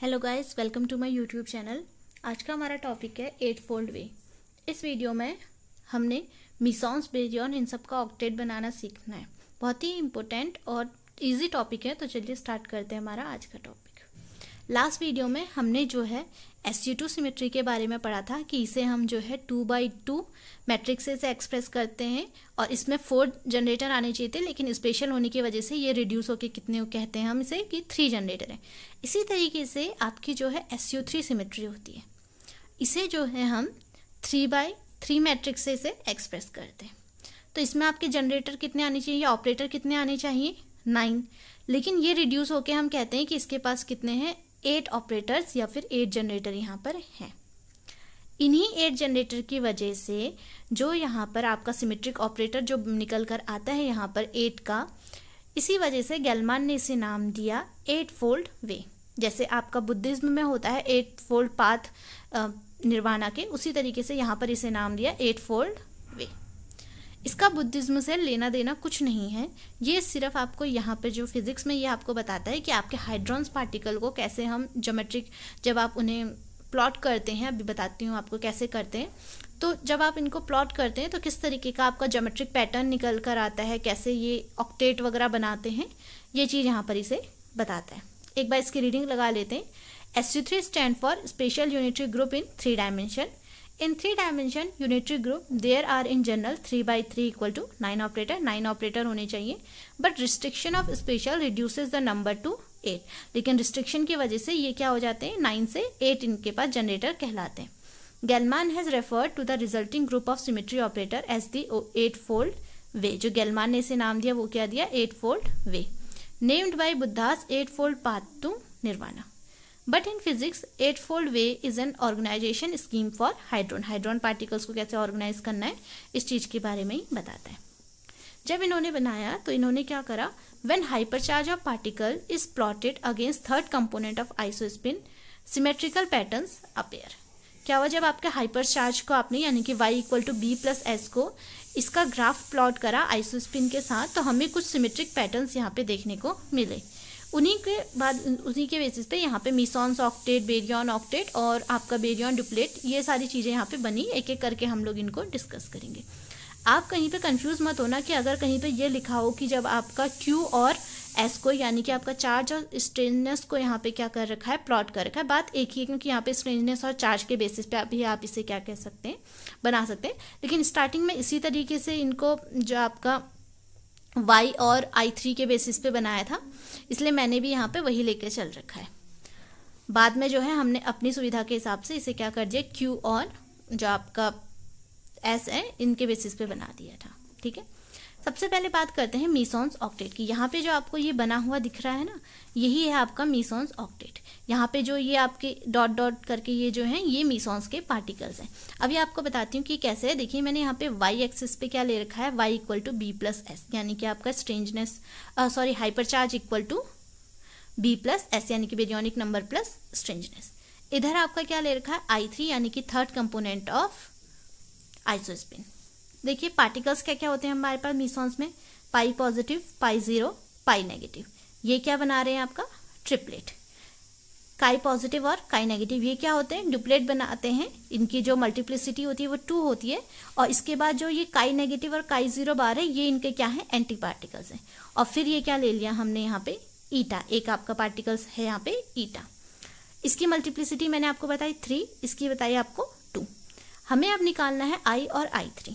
Hello guys, welcome to my YouTube channel. आज का हमारा टॉपिक है 8 फोल्ड वे। इस वीडियो में हमने मीसॉन्स, बेरियन इन सब का ऑक्टेट बनाना सीखना है। बहुत ही इम्पोर्टेंट और इजी टॉपिक है, तो चलिए स्टार्ट करते हैं हमारा आज का टॉपिक। लास्ट वीडियो में हमने जो है SU2 सिमेट्री के बारे में पढ़ा था कि इसे हम जो है 2x2 मैट्रिक्स से एक्सप्रेस करते हैं और इसमें 4 जनरेटर आने चाहिए थे, लेकिन स्पेशल होने की वजह से ये रिड्यूस होकर कितने कहते हैं हम इसे कि 3 जनरेटर हैं। इसी तरीके से आपकी जो है SU3 सिमेट्री होती है, इसे जो है हम 3x3 मैट्रिक्स से इसे एक्सप्रेस करते हैं। तो इसमें आपके जनरेटर कितने आने चाहिए, ऑपरेटर कितने आने चाहिए, 9। लेकिन ये रिड्यूस होकर हम कहते हैं कि इसके पास कितने हैं, 8 ऑपरेटर्स या फिर 8 जनरेटर यहाँ पर हैं। इन्हीं 8 जनरेटर की वजह से जो यहाँ पर आपका सिमेट्रिक ऑपरेटर जो निकल कर आता है यहाँ पर 8 का, इसी वजह से गेलमान ने इसे नाम दिया 8 फोल्ड वे। जैसे आपका बुद्धिज्म में होता है 8 फोल्ड पाथ निर्वाणा के, उसी तरीके से यहाँ पर इसे नाम दिया 8 फोल्ड वे। इसका बुद्धिज्म से लेना देना कुछ नहीं है, ये सिर्फ आपको यहाँ पे जो फिजिक्स में ये आपको बताता है कि आपके हाइड्रॉन्स पार्टिकल को कैसे हम ज्योमेट्रिक, जब आप उन्हें प्लॉट करते हैं, अभी बताती हूँ आपको कैसे करते हैं। तो जब आप इनको प्लॉट करते हैं तो किस तरीके का आपका ज्योमेट्रिक पैटर्न निकल कर आता है, कैसे ये ऑक्टेट वगैरह बनाते हैं, ये चीज़ यहाँ पर इसे बताता है। एक बार इसकी रीडिंग लगा लेते हैं। SU3 stand for special unitary group in 3 dimension. In 3 dimension unitary group, there are in general 3x3 equal to 9 operator. 9 operator होने चाहिए, but restriction of special reduces the number to 8. लेकिन restriction की वजह से ये क्या हो जाते हैं, 9 से 8 इनके पास जनरेटर कहलाते हैं। गेलमान has referred to the resulting group of symmetry operator as the 8-fold way. जो गेलमान ने इसे नाम दिया वो क्या दिया, 8-fold way, named by Buddha's 8-fold path to nirvana. But in physics 8-fold way is an organisation scheme for hadron. Hadron particles को कैसे ऑर्गेनाइज करना है, इस चीज़ के बारे में ही बताता है। जब इन्होंने बनाया तो इन्होंने क्या करा, when hypercharge of particle is plotted against third component of isospin symmetrical patterns appear. क्या हुआ, जब आपके हाइपर चार्ज को आपने यानी कि y = b+s को इसका ग्राफ प्लॉट करा आइसोस्पिन के साथ, तो हमें कुछ सिमेट्रिक पैटर्न्स यहाँ पे देखने को मिले। उन्हीं के बेसिस पे यहाँ पे मीसॉन्स ऑक्टेट, बेरियन ऑक्टेट और आपका बेरियन डुप्लेट, ये सारी चीज़ें यहाँ पे बनी। एक एक करके हम लोग इनको डिस्कस करेंगे। आप कहीं पे कंफ्यूज मत होना कि अगर कहीं पे ये लिखा हो कि जब आपका Q और S को यानी कि आपका चार्ज और स्ट्रेंजनेस को यहाँ पे क्या कर रखा है, प्लॉट कर रखा है, बात एक ही है, क्योंकि यहाँ पे स्ट्रेंजनेस और चार्ज के बेसिस पे अभी आप इसे क्या कह सकते हैं, बना सकते हैं। लेकिन स्टार्टिंग में इसी तरीके से इनको जो आपका y और I3 के बेसिस पे बनाया था, इसलिए मैंने भी यहाँ पे वही लेके चल रखा है। बाद में जो है हमने अपनी सुविधा के हिसाब से इसे क्या कर दिया, Q और जो आपका S है इनके बेसिस पे बना दिया था। ठीक है, सबसे पहले बात करते हैं मीसॉन्स ऑक्टेट की। यहाँ पे जो आपको ये बना हुआ दिख रहा है ना, यही है आपका मीसॉन्स ऑक्टेट। यहाँ पे जो ये आपके डॉट डॉट करके ये जो हैं, ये मीसॉन्स के पार्टिकल्स हैं। अभी आपको बताती हूँ कि कैसे है। देखिए मैंने यहाँ पे y एक्सिस पे क्या ले रखा है, y = b+s, यानी कि आपका स्ट्रेंजनेस हाइपरचार्ज = b+s, यानी कि बेरियनिक नंबर प्लस स्ट्रेंजनेस। इधर आपका क्या ले रखा है, I3, यानी कि थर्ड कंपोनेंट ऑफ आइसोस्पिन। देखिए पार्टिकल्स क्या क्या होते हैं हमारे पास मीसॉन्स में, पाई पॉजिटिव, पाई 0, पाई नेगेटिव। ये क्या बना रहे हैं, आपका ट्रिपलेट। काई पॉजिटिव और काई नेगेटिव ये क्या होते हैं, डुप्लेट बनाते हैं। इनकी जो मल्टीप्लिसिटी होती है वो 2 होती है, और इसके बाद जो ये काई नेगेटिव और काई 0 बार है, ये इनके क्या है, एंटी पार्टिकल्स हैं। और फिर ये क्या ले लिया हमने यहाँ पे, ईटा, एक आपका पार्टिकल्स है यहाँ पे ईटा। इसकी मल्टीप्लिसिटी मैंने आपको बताई 3, इसकी बताई आपको 2। हमें अब निकालना है I और I3।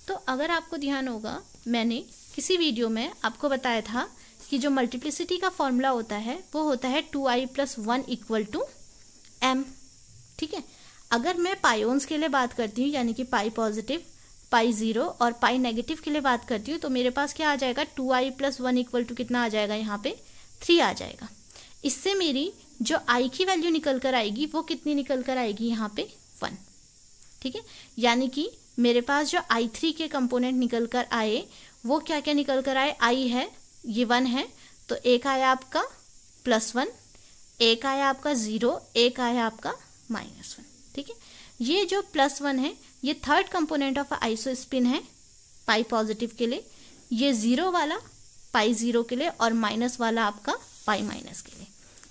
तो अगर आपको ध्यान होगा, मैंने किसी वीडियो में आपको बताया था कि जो मल्टीप्लिसिटी का फॉर्मूला होता है वो होता है 2i + 1 = m। ठीक है, अगर मैं पायोन्स के लिए बात करती हूँ, यानी कि पाई पॉजिटिव, पाई 0 और पाई नेगेटिव के लिए बात करती हूँ, तो मेरे पास क्या आ जाएगा, 2i + 1 = कितना आ जाएगा, यहाँ पे 3 आ जाएगा। इससे मेरी जो i की वैल्यू निकल कर आएगी वो कितनी निकल कर आएगी, यहाँ पे 1। ठीक है, यानी कि मेरे पास जो I3 के कंपोनेंट निकल कर आए वो क्या क्या निकल कर आए, I है, ये 1 है, तो एक आया आपका +1, एक आया आपका 0, एक आया आपका -1। ठीक है, ये जो +1 है ये थर्ड कंपोनेंट ऑफ आइसोस्पिन है पाई पॉजिटिव के लिए, ये 0 वाला पाई 0 के लिए, और माइनस वाला आपका पाई माइनस के लिए।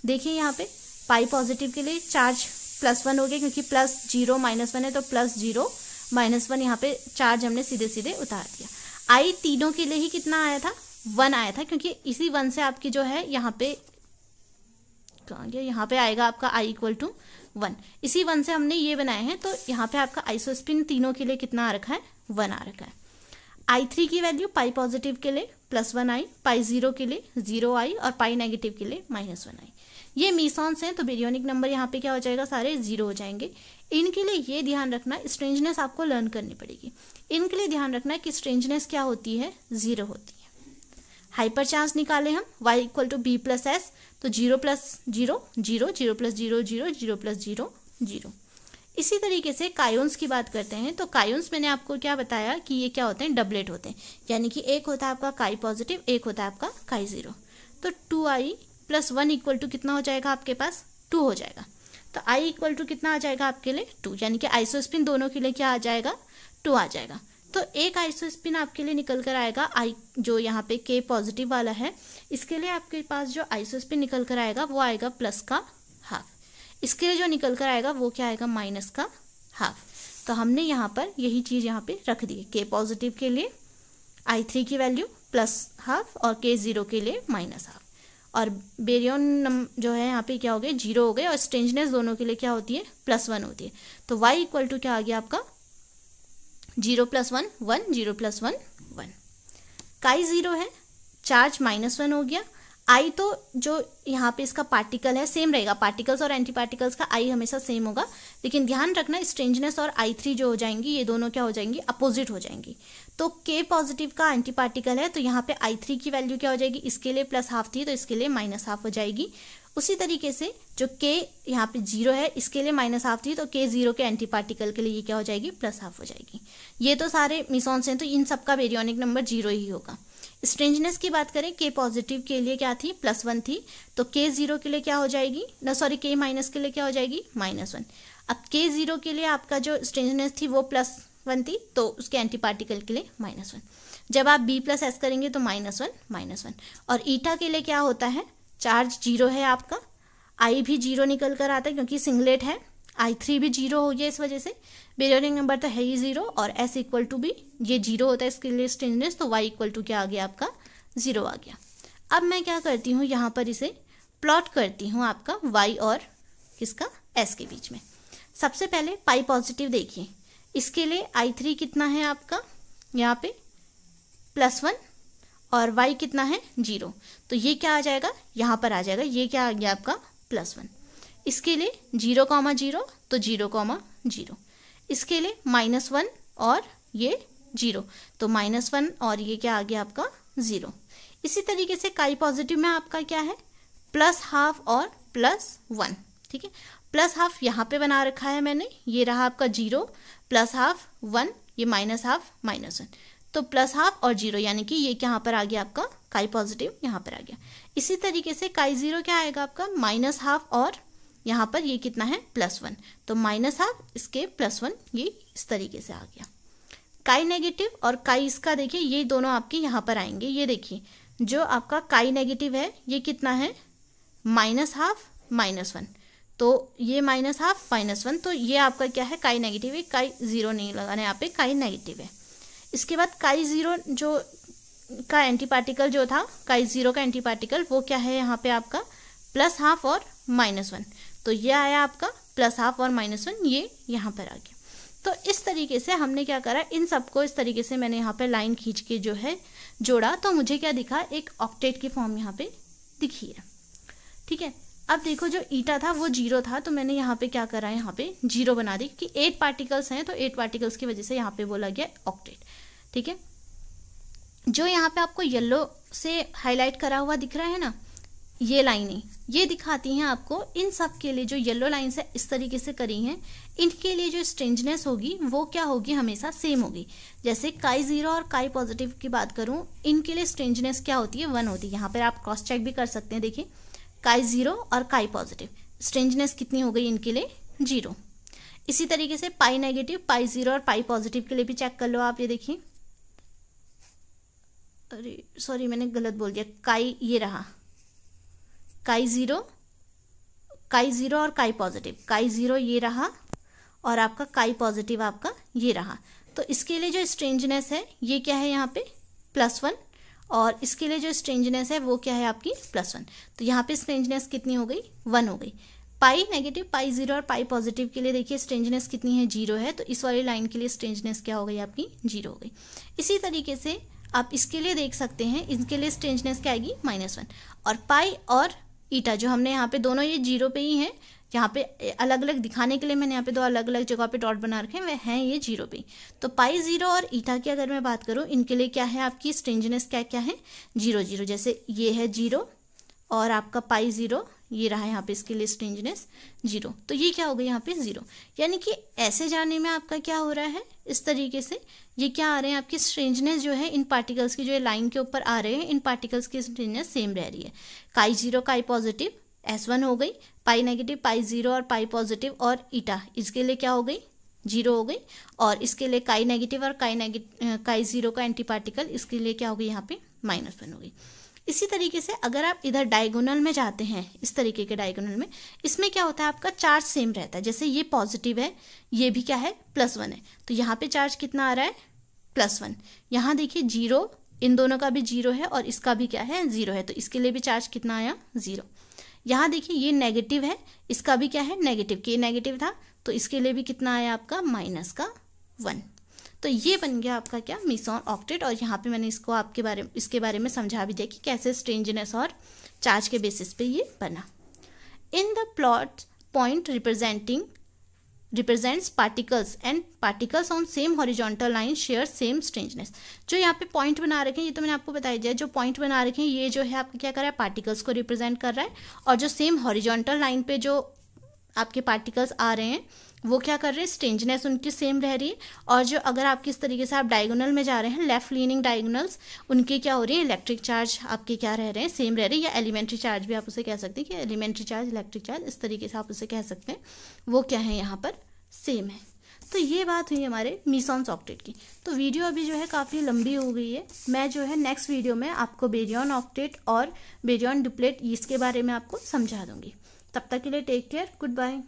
देखिए यहाँ पे पाई पॉजिटिव के लिए चार्ज +1 हो गया, क्योंकि +0 -1 है तो +0 -1 यहाँ पे चार्ज हमने सीधे सीधे उतार दिया। आई तीनों के लिए ही कितना आया था, 1 आया था, क्योंकि इसी 1 से आपकी जो है यहाँ पे कहाँ गया, यहाँ पे आएगा आपका I = 1। इसी 1 से हमने ये बनाए हैं, तो यहाँ पे आपका आइसोस्पिन तीनों के लिए कितना आ रखा है, 1 आ रखा है। I3 की वैल्यू पाई पॉजिटिव के लिए +1i, पाई 0 के लिए 0i और पाई नेगेटिव के लिए -1i। ये मीसॉन्स हैं, तो बेरियोनिक नंबर यहाँ पे क्या हो जाएगा, सारे 0 हो जाएंगे। इनके लिए ये ध्यान रखना, स्ट्रेंजनेस आपको लर्न करनी पड़ेगी। इनके लिए ध्यान रखना कि स्ट्रेंजनेस क्या होती है, 0 होती है। हाइपर चार्ज निकाले हम y = b + s, तो 0 + 0 0, 0 + 0 0, 0 + 0 0। इसी तरीके से कायोन्स की बात करते हैं, तो कायोन्स मैंने आपको क्या बताया कि ये क्या होते हैं, डबलेट होते हैं, यानी कि एक होता है आपका काई पॉजिटिव, एक होता है आपका काई 0। तो 2i + 1 = कितना हो जाएगा आपके पास, 2 हो जाएगा। तो i = कितना आ जाएगा आपके लिए, 2, यानी कि आइसोस्पिन दोनों के लिए क्या आ जाएगा, 2 आ जाएगा। तो एक आइसोस्पिन आपके लिए निकल कर आएगा आई, जो यहाँ पे K पॉजिटिव वाला है, इसके लिए आपके पास जो आइसोस्पिन निकल कर आएगा वो आएगा +½ इसके लिए जो निकल कर आएगा वो क्या आएगा, -½ तो हमने यहाँ पर यही चीज़ यहाँ पे रख दी है। K पॉजिटिव के लिए I3 की वैल्यू +½ और K0 के लिए -½ और बेरियन जो है यहाँ पे क्या हो गए, 0 हो गए, और स्ट्रेंजनेस दोनों के लिए क्या होती है, +1 होती है। तो y = क्या आ गया आपका, 0 + 1 1, 0 + 1 1। काई 0 है, चार्ज -1 हो गया। आई तो जो यहाँ पे इसका पार्टिकल है सेम रहेगा, पार्टिकल्स और एंटी पार्टिकल्स का आई हमेशा सेम होगा, लेकिन ध्यान रखना स्ट्रेंजनेस और I3 जो हो जाएंगी, ये दोनों क्या हो जाएंगी, अपोजिट हो जाएंगी। तो K पॉजिटिव का एंटी पार्टिकल है, तो यहाँ पे I3 की वैल्यू क्या हो जाएगी, इसके लिए +½ थी तो इसके लिए -½ हो जाएगी। उसी तरीके से जो K यहाँ पे 0 है, इसके लिए -½ थी तो K0 के एंटी पार्टिकल के लिए ये क्या हो जाएगी, +½ हो जाएगी। ये तो सारे मीसॉन्स हैं, तो इन सबका बेरियोनिक नंबर 0 ही होगा। स्ट्रेंजनेस की बात करें, K पॉजिटिव के लिए क्या थी, +1 थी, तो K0 के लिए क्या हो जाएगी, K- के लिए क्या हो जाएगी, -1। अब K0 के लिए आपका जो स्ट्रेंजनेस थी वो +1 थी, तो उसके एंटी पार्टिकल के लिए -1। जब आप B + S करेंगे तो -1 -1। और ईटा के लिए क्या होता है, चार्ज 0 है आपका, I भी 0 निकल कर आता है क्योंकि सिंगलेट है, I3 भी 0 हो गया, इस वजह से बेरियोनिक नंबर तो है ही 0, और S = भी ये 0 होता है इसके लिए स्ट्रेंजनेस, तो y = क्या आ गया आपका, 0 आ गया। अब मैं क्या करती हूँ, यहाँ पर इसे प्लॉट करती हूँ आपका y और किसका, S के बीच में। सबसे पहले पाई पॉजिटिव देखिए, इसके लिए I3 कितना है आपका, यहाँ पे +1 और y कितना है, 0, तो ये क्या आ जाएगा, यहाँ पर आ जाएगा, ये क्या आ गया आपका +1। इसके लिए 0, 0 तो 0, 0। इसके लिए -1 और ये 0, तो -1 और ये क्या आ गया आपका 0। इसी तरीके से काई पॉजिटिव में आपका क्या है, +½ और +1, ठीक है। +½ यहाँ पे बना रखा है मैंने, ये रहा आपका 0, +½ 1, ये -½ -1, तो +½ और 0, यानी कि ये यहाँ पर आ गया आपका काई पॉजिटिव, यहाँ पर आ गया। इसी तरीके से काई 0 क्या आएगा आपका, -½ और यहाँ पर ये कितना है, +1, तो -½ इसके +1, ये इस तरीके से आ गया। काई नेगेटिव और काई इसका देखिए, ये दोनों आपके यहाँ पर आएंगे। ये देखिए जो आपका काई नेगेटिव है ये कितना है, -½ -1, तो ये -½ -1, तो ये आपका क्या है, काई नेगेटिव है। काई 0 नहीं लगाना है यहाँ पे, काई नेगेटिव है। इसके बाद काई 0 जो का एंटी पार्टिकल जो था, काई 0 का एंटी पार्टिकल वो क्या है यहाँ पे आपका, +½ और -1, तो ये आया आपका +½ और -1, ये यहाँ पर आ गया। तो इस तरीके से हमने क्या करा, इन सबको इस तरीके से मैंने यहाँ पे लाइन खींच के जो है जोड़ा, तो मुझे क्या दिखा, एक ऑक्टेट की फॉर्म यहाँ पे दिखी है, ठीक है। अब देखो जो ईटा था वो 0 था, तो मैंने यहाँ पे क्या करा, यहाँ पे 0 बना दी कि 8 पार्टिकल्स हैं, तो 8 पार्टिकल्स की वजह से यहाँ पे बोला गया ऑक्टेट, ठीक है। जो यहाँ पे आपको येलो से हाईलाइट करा हुआ दिख रहा है ना, ये लाइनें ये दिखाती हैं आपको, इन सब के लिए जो येलो लाइन से इस तरीके से करी हैं, इनके लिए जो स्ट्रेंजनेस होगी वो क्या होगी, हमेशा सेम होगी। जैसे काई 0 और काई पॉजिटिव की बात करूं, इनके लिए स्ट्रेंजनेस क्या होती है, 1 होती है। यहाँ पर आप क्रॉस चेक भी कर सकते हैं, देखिए काई 0 और काई पॉजिटिव, स्ट्रेंजनेस कितनी हो गई इनके लिए, 0। इसी तरीके से पाई नेगेटिव, पाई 0 और पाई पॉजिटिव के लिए भी चेक कर लो आप, ये देखिए, अरे सॉरी मैंने गलत बोल दिया, काई ये रहा, काई 0 काई जीरो और काई पॉजिटिव, काई जीरो ये रहा और आपका काई पॉजिटिव आपका ये रहा। तो इसके लिए जो स्ट्रेंजनेस है ये क्या है यहाँ पे +1 और इसके लिए जो स्ट्रेंजनेस है वो क्या है आपकी +1। तो यहाँ पे स्ट्रेंजनेस कितनी हो गई 1 हो गई। पाई नेगेटिव, पाई जीरो और पाई पॉजिटिव के लिए देखिए स्ट्रेंजनेस कितनी है 0 है, तो इस वाली लाइन के लिए स्ट्रेंजनेस क्या हो गई आपकी 0 हो गई। इसी तरीके से आप इसके लिए देख सकते हैं, इनके लिए स्ट्रेंजनेस क्या आएगी -1। और पाई और ईटा जो हमने यहाँ पे दोनों ये 0 पे ही हैं, यहाँ पे अलग अलग दिखाने के लिए मैंने यहाँ पे 2 अलग अलग जगह पे डॉट बना रखे हैं, वह हैं ये 0 पे। तो पाई जीरो और ईटा की अगर मैं बात करूँ इनके लिए क्या है आपकी स्ट्रेंजनेस क्या क्या है 0 0, जैसे ये है 0 और आपका पाई जीरो ये रहा यहाँ पे, इसके लिए स्ट्रेंजनेस 0। तो ये क्या हो गया यहाँ पे 0, यानी कि ऐसे जाने में आपका क्या हो रहा है इस तरीके से ये क्या आ रहे हैं आपकी स्ट्रेंजनेस जो है इन पार्टिकल्स की जो लाइन के ऊपर आ रहे हैं, इन पार्टिकल्स की स्ट्रेंजनेस सेम रह रही है। काई जीरो काई पॉजिटिव S1 हो गई, पाई नेगेटिव पाई जीरो और पाई पॉजिटिव और ईटा इसके लिए क्या हो गई 0 हो गई। और इसके लिए काई नेगेटिव और काई जीरो का एंटी पार्टिकल इसके लिए क्या हो गई यहाँ पे -1 हो गई। इसी तरीके से अगर आप इधर डायगोनल में जाते हैं, इस तरीके के डायगोनल में, इसमें क्या होता है आपका चार्ज सेम रहता है। जैसे ये पॉजिटिव है, ये भी क्या है +1 है, तो यहाँ पे चार्ज कितना आ रहा है +1। यहाँ देखिए 0, इन दोनों का भी 0 है और इसका भी क्या है 0 है, तो इसके लिए भी चार्ज कितना आया 0। यहाँ देखिए ये नेगेटिव है, इसका भी क्या है नेगेटिव, के नेगेटिव था तो इसके लिए भी कितना आया आपका -1। तो ये बन गया आपका क्या मीसॉन ऑक्टेट। और यहाँ पे मैंने इसको इसके बारे में समझा भी दिया कि कैसे स्ट्रेंजनेस और चार्ज के बेसिस पे ये बना। In the plot point represents particles and particles on same horizontal line share same strangeness. जो यहाँ पे पॉइंट बना रखे हैं ये तो मैंने आपको बताया दिया, जो पॉइंट बना रखे हैं ये जो है आपका क्या कर रहा है पार्टिकल्स को रिप्रेजेंट कर रहा है, और जो सेम हॉरिजॉन्टल लाइन पे जो आपके पार्टिकल्स आ रहे हैं वो क्या कर रहे हैं स्ट्रेंजनेस उनकी सेम रह रही है। और जो अगर आप किस तरीके से आप डायगोनल में जा रहे हैं लेफ्ट लीनिंग डायगोनल्स, उनकी क्या हो रही है इलेक्ट्रिक चार्ज आपके क्या रह रहे हैं सेम रह रही है, या एलिमेंट्री चार्ज भी आप उसे कह सकते हैं कि एलिमेंट्री चार्ज इलेक्ट्रिक चार्ज इस तरीके से आप उसे कह सकते हैं, वो क्या है यहाँ पर सेम है। तो ये बात हुई हमारे मीसॉन्स ऑक्टेट की। तो वीडियो अभी जो है काफ़ी लंबी हो गई है, मैं जो है नेक्स्ट वीडियो में आपको बेरियन ऑक्टेट और बेरियन डुप्लेट इसके बारे में आपको समझा दूंगी। तब तक के लिए टेक केयर, गुड बाय।